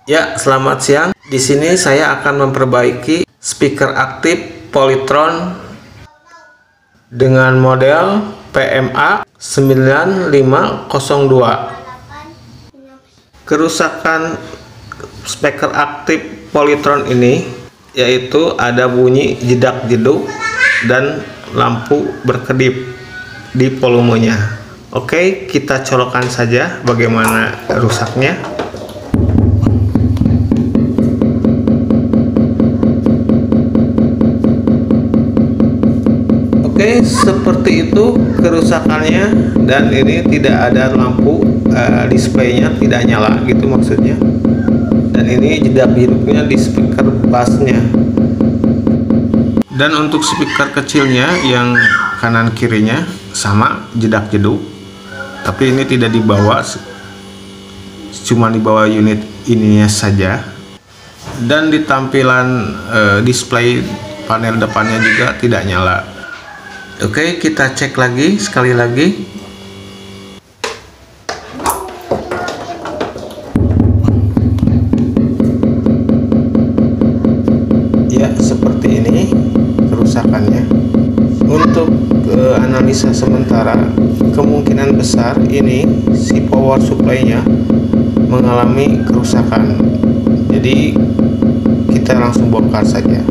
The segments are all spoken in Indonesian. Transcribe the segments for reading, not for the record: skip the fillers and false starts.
Ya, selamat siang. Di sini saya akan memperbaiki speaker aktif Polytron dengan model PMA 9502. Kerusakan speaker aktif Polytron ini yaitu ada bunyi jedak-jeduk dan lampu berkedip di volumenya. Oke, kita colokkan saja bagaimana rusaknya. Oke, seperti itu kerusakannya, dan ini tidak ada lampu, displaynya tidak nyala gitu maksudnya. Dan ini jedak-jeduknya di speaker bassnya. Dan untuk speaker kecilnya yang kanan kirinya sama jedak-jeduk, tapi ini tidak dibawa, cuma dibawa unit ininya saja. Dan di tampilan display panel depannya juga tidak nyala. Oke, kita cek lagi sekali lagi. Ya, seperti ini kerusakannya. Untuk analisa sementara, kemungkinan besar ini si power supply-nya mengalami kerusakan. Jadi kita langsung bongkar saja.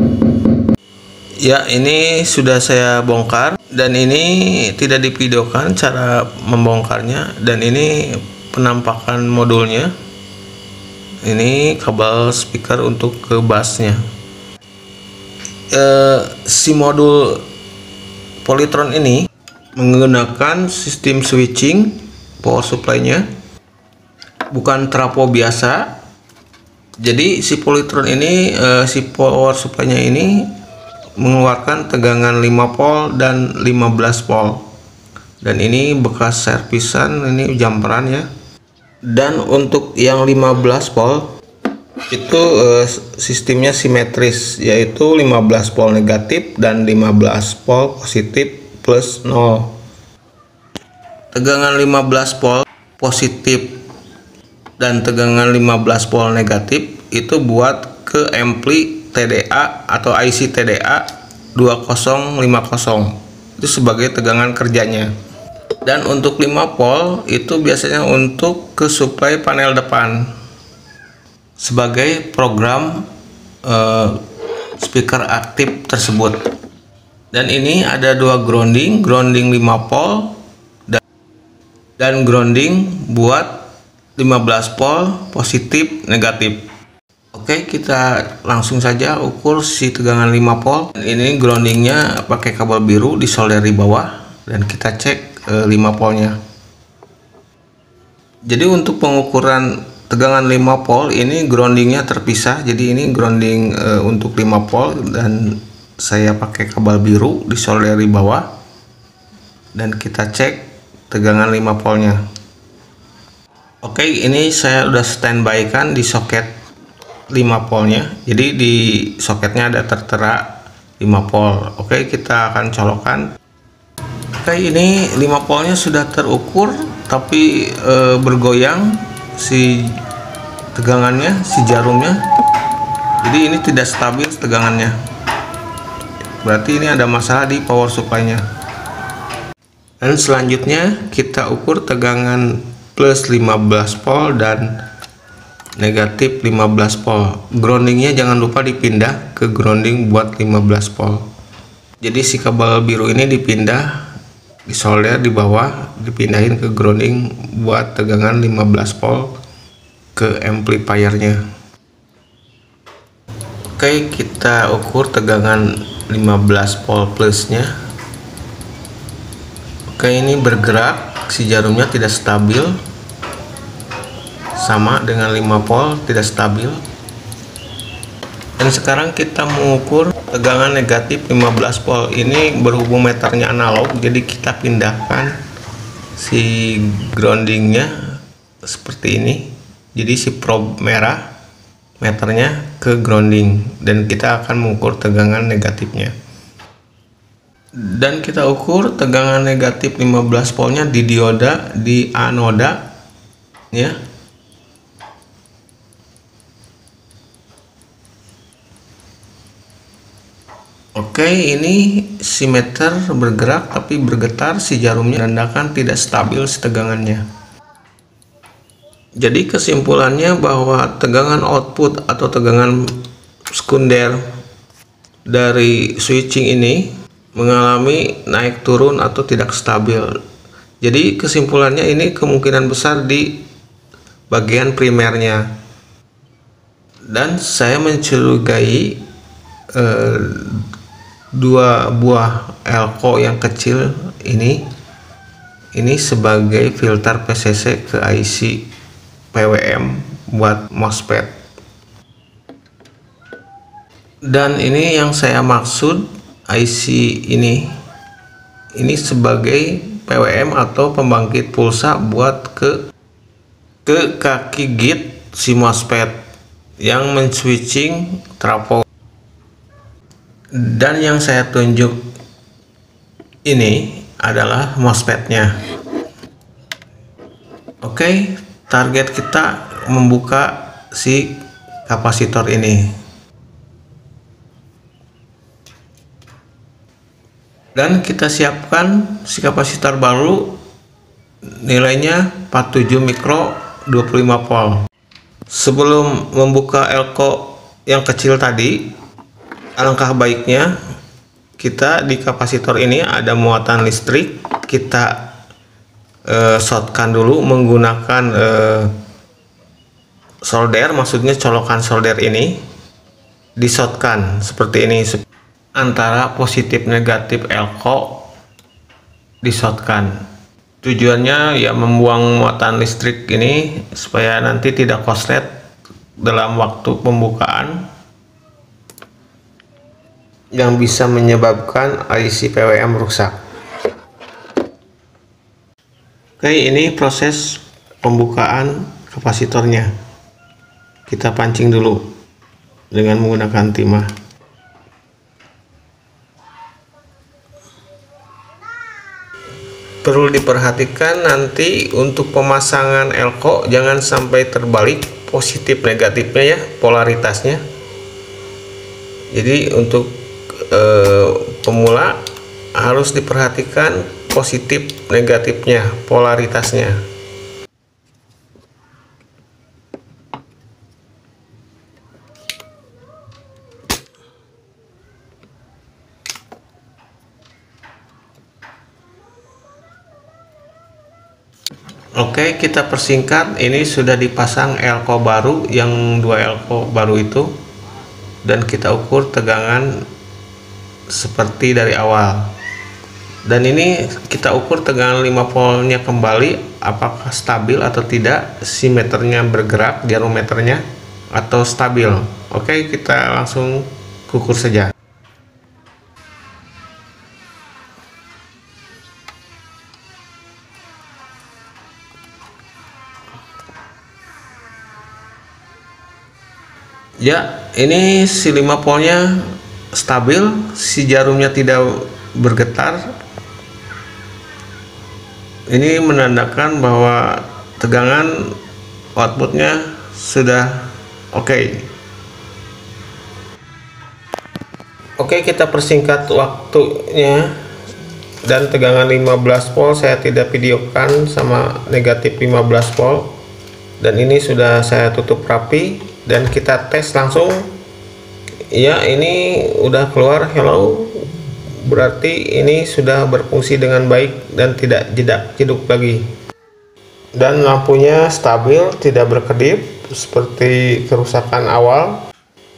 Ya, ini sudah saya bongkar, dan ini tidak divideokan cara membongkarnya. Dan ini penampakan modulnya. Ini kabel speaker untuk ke bassnya. Si modul Polytron ini menggunakan sistem switching power supply-nya, bukan trafo biasa. Jadi si Polytron ini, si power supply-nya ini mengeluarkan tegangan 5 volt dan 15 volt. Dan ini bekas servisan, ini jumperan ya. Dan untuk yang 15 volt itu sistemnya simetris, yaitu 15 volt negatif dan 15 volt positif plus 0. Tegangan 15 volt positif dan tegangan 15 volt negatif itu buat ke ampli TDA atau IC TDA 2050. Itu sebagai tegangan kerjanya. Dan untuk 5 volt itu biasanya untuk ke supply panel depan sebagai program speaker aktif tersebut. Dan ini ada dua grounding 5 volt dan grounding buat 15 volt positif negatif. Oke, kita langsung saja ukur si tegangan 5 volt. Ini groundingnya pakai kabel biru disolder di bawah, dan kita cek 5 voltnya. Jadi untuk pengukuran tegangan 5 volt ini groundingnya terpisah. Jadi ini grounding untuk 5 volt, dan saya pakai kabel biru disolder di bawah, dan kita cek tegangan 5 voltnya. Oke, ini saya udah standby kan di soket 5 voltnya. Jadi di soketnya ada tertera 5 volt. Oke, kita akan colokkan. Oke, ini 5 voltnya sudah terukur, tapi bergoyang si tegangannya, si jarumnya. Jadi ini tidak stabil tegangannya. Berarti ini ada masalah di power supply-nya. Dan selanjutnya kita ukur tegangan plus 15 volt dan negatif 15 volt. Groundingnya jangan lupa dipindah ke grounding buat 15 volt. Jadi si kabel biru ini dipindah, disolder di bawah, dipindahin ke grounding buat tegangan 15 volt ke amplifiernya. Oke, kita ukur tegangan 15 volt plusnya. Oke, ini bergerak, si jarumnya tidak stabil, sama dengan 5 volt tidak stabil. Dan sekarang kita mengukur tegangan negatif 15 volt. Ini berhubung meternya analog, jadi kita pindahkan si groundingnya seperti ini. Jadi si probe merah meternya ke grounding, dan kita akan mengukur tegangan negatifnya. Dan kita ukur tegangan negatif 15 voltnya di dioda di anoda ya. Oke, ini si meter bergerak tapi bergetar, si jarumnya menandakan tidak stabil tegangannya. Jadi kesimpulannya bahwa tegangan output atau tegangan sekunder dari switching ini mengalami naik turun atau tidak stabil. Jadi kesimpulannya ini kemungkinan besar di bagian primernya. Dan saya mencurigai dua buah elko yang kecil ini sebagai filter PCC ke IC PWM buat MOSFET. Dan ini yang saya maksud, IC ini sebagai PWM atau pembangkit pulsa buat ke kaki gate si MOSFET yang men-switching trafo. Dan yang saya tunjuk ini adalah MOSFET-nya. Oke, target kita membuka si kapasitor ini. Dan kita siapkan si kapasitor baru, nilainya 47 mikro 25 volt. Sebelum membuka elko yang kecil tadi, alangkah baiknya kita di kapasitor ini ada muatan listrik, kita shortkan dulu menggunakan solder, maksudnya colokan solder ini di-shortkan seperti ini, antara positif negatif elko di-shortkan. Tujuannya ya membuang muatan listrik ini supaya nanti tidak korslet dalam waktu pembukaan yang bisa menyebabkan IC PWM rusak. Oke, ini proses pembukaan kapasitornya. Kita pancing dulu dengan menggunakan timah. Perlu diperhatikan nanti untuk pemasangan elko jangan sampai terbalik positif negatifnya ya, polaritasnya. Jadi untuk pemula harus diperhatikan positif negatifnya, polaritasnya. Oke, kita persingkat, ini sudah dipasang elko baru, yang dua elko baru itu, dan kita ukur tegangan seperti dari awal. Dan ini kita ukur tegangan 5 voltnya kembali, apakah stabil atau tidak, si meternya bergerak, jarometernya, atau stabil. Oke, kita langsung ukur saja. Ya, ini si 5 voltnya stabil, si jarumnya tidak bergetar. Ini menandakan bahwa tegangan outputnya sudah oke. Oke, kita persingkat waktunya. Dan tegangan 15 volt saya tidak videokan sama negatif 15 volt. Dan ini sudah saya tutup rapi dan kita tes langsung. Ya, ini udah keluar hello, berarti ini sudah berfungsi dengan baik dan tidak jedak-jeduk lagi. Dan lampunya stabil, tidak berkedip seperti kerusakan awal.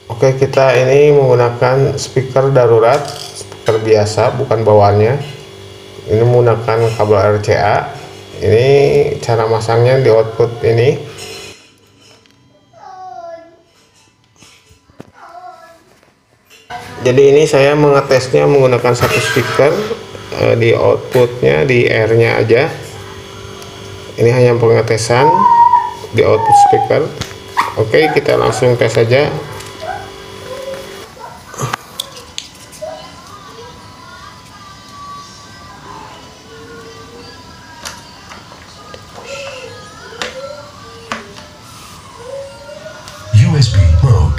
Oke, kita ini menggunakan speaker darurat, speaker biasa bukan bawaannya. Ini menggunakan kabel RCA. Ini cara masangnya di output ini. Jadi ini saya mengetesnya menggunakan satu speaker, di outputnya di R-nya aja. Ini hanya pengetesan di output speaker. Oke, kita langsung tes saja. USB mode.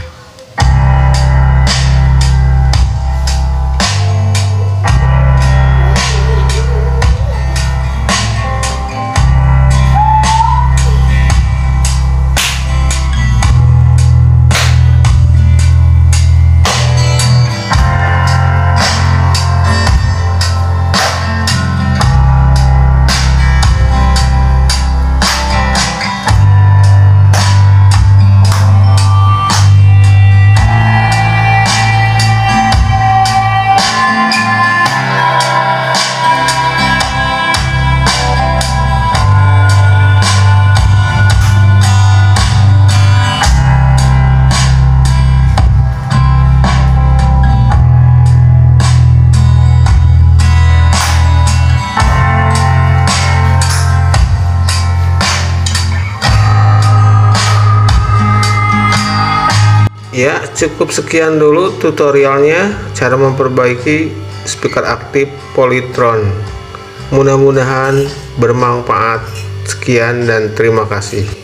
Ya, cukup sekian dulu tutorialnya cara memperbaiki speaker aktif Polytron. Mudah-mudahan bermanfaat. Sekian dan terima kasih.